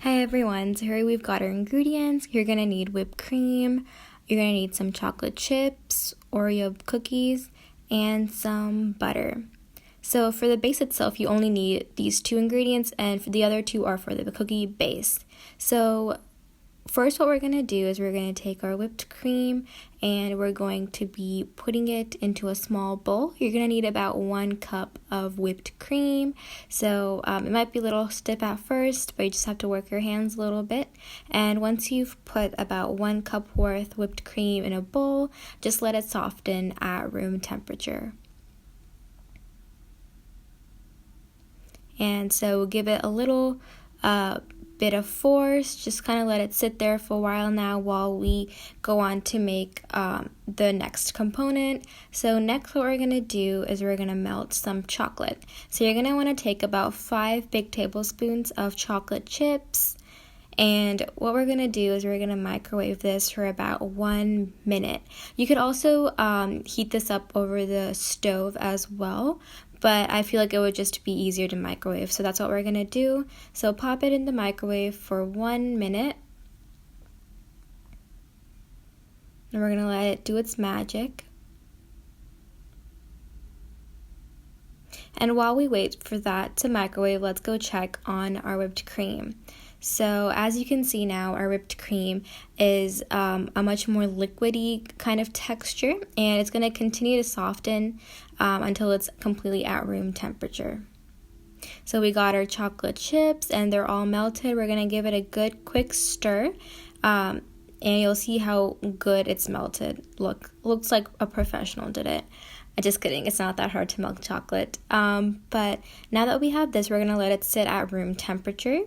Hi everyone, so here we've got our ingredients. You're going to need whipped cream, you're going to need some chocolate chips, Oreo cookies, and some butter. So for the base itself, you only need these two ingredients, and for the other two are for the cookie base. So first what we're going to do is we're going to take our whipped cream and we're going to be putting it into a small bowl. You're going to need about 1 cup of whipped cream. So it might be a little stiff at first, but you just have to work your hands a little bit. And once you've put about 1 cup worth whipped cream in a bowl, just let it soften at room temperature. And so give it a little bit of force, just kind of let it sit there for a while now while we go on to make the next component. So next what we're going to do is we're going to melt some chocolate. So you're going to want to take about 5 big tablespoons of chocolate chips, and what we're going to do is we're going to microwave this for about 1 minute. You could also heat this up over the stove as well, but I feel like it would just be easier to microwave, so that's what we're going to do. So pop it in the microwave for 1 minute, and we're going to let it do its magic. And while we wait for that to microwave, let's go check on our whipped cream. So as you can see now, our whipped cream is a much more liquidy kind of texture, and it's going to continue to soften until it's completely at room temperature. So we got our chocolate chips and they're all melted. We're going to give it a good quick stir, and you'll see how good it's melted. Looks like a professional did it. Just kidding, it's not that hard to melt chocolate. But now that we have this, we're going to let it sit at room temperature.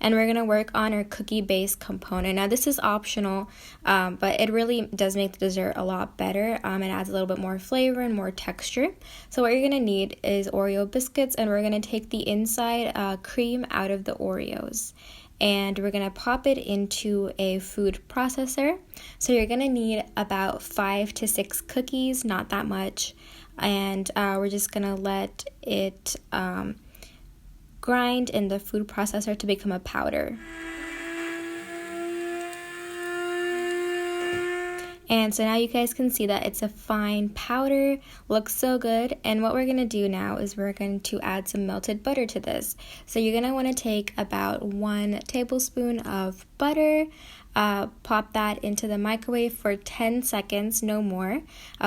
And we're going to work on our cookie base component. Now this is optional, but it really does make the dessert a lot better. It adds a little bit more flavor and more texture. So what you're going to need is Oreo biscuits, and we're going to take the inside cream out of the Oreos. And we're going to pop it into a food processor. So you're going to need about 5 to 6 cookies, not that much. And we're just going to let it grind in the food processor to become a powder. And so now you guys can see that it's a fine powder, looks so good. And what we're going to do now is we're going to add some melted butter to this. So you're going to want to take about 1 tablespoon of butter, pop that into the microwave for 10 seconds, no more.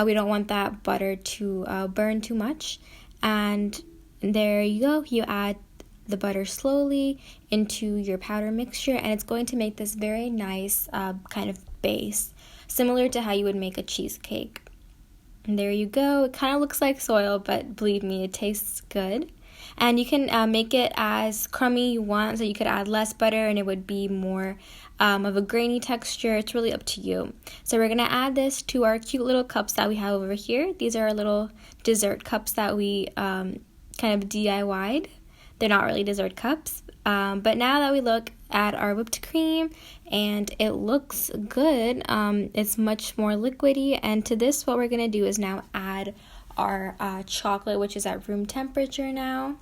We don't want that butter to burn too much. And there you go, you add the butter slowly into your powder mixture, and it's going to make this very nice kind of base, similar to how you would make a cheesecake. And there you go. It kind of looks like soil, but believe me, it tastes good. And you can make it as crummy you want, so you could add less butter and it would be more of a grainy texture. It's really up to you. So we're going to add this to our cute little cups that we have over here. These are our little dessert cups that we kind of DIY'd. They're not really dessert cups, but now that we look at our whipped cream and it looks good, it's much more liquidy. And to this, what we're going to do is now add our chocolate, which is at room temperature now.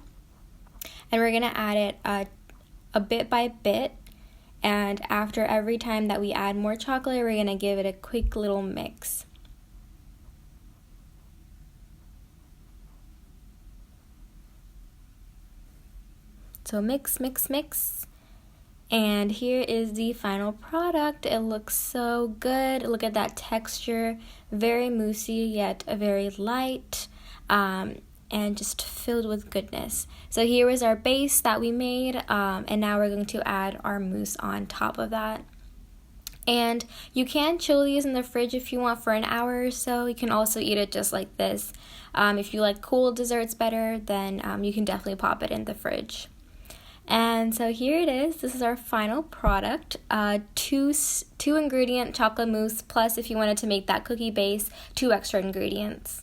And we're going to add it a bit by bit. And after every time that we add more chocolate, we're going to give it a quick little mix. So mix, mix, mix. And here is the final product. It looks so good. Look at that texture. Very moussey, yet very light. And just filled with goodness. So here is our base that we made. And now we're going to add our mousse on top of that. And you can chill these in the fridge if you want for an hour or so. You can also eat it just like this. If you like cool desserts better, then you can definitely pop it in the fridge. And so here it is. This is our final product. Two ingredient chocolate mousse, plus if you wanted to make that cookie base, 2 extra ingredients.